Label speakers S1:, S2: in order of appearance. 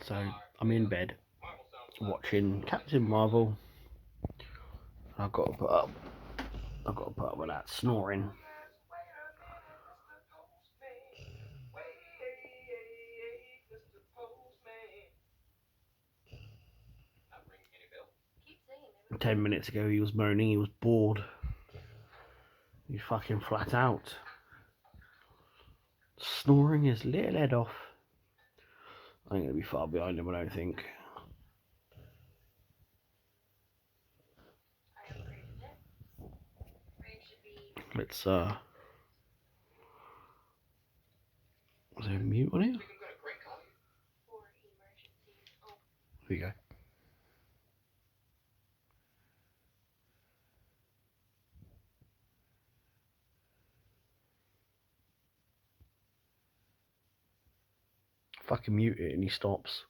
S1: So I'm in bed watching Captain Marvel. I've got to put up with that snoring. And 10 minutes ago he was moaning, he was bored. He's fucking flat out. Snoring his little head off. I ain't gonna be far behind him, I don't think. Let's is there a mute on it? There you go. Fucking mute it and he stops.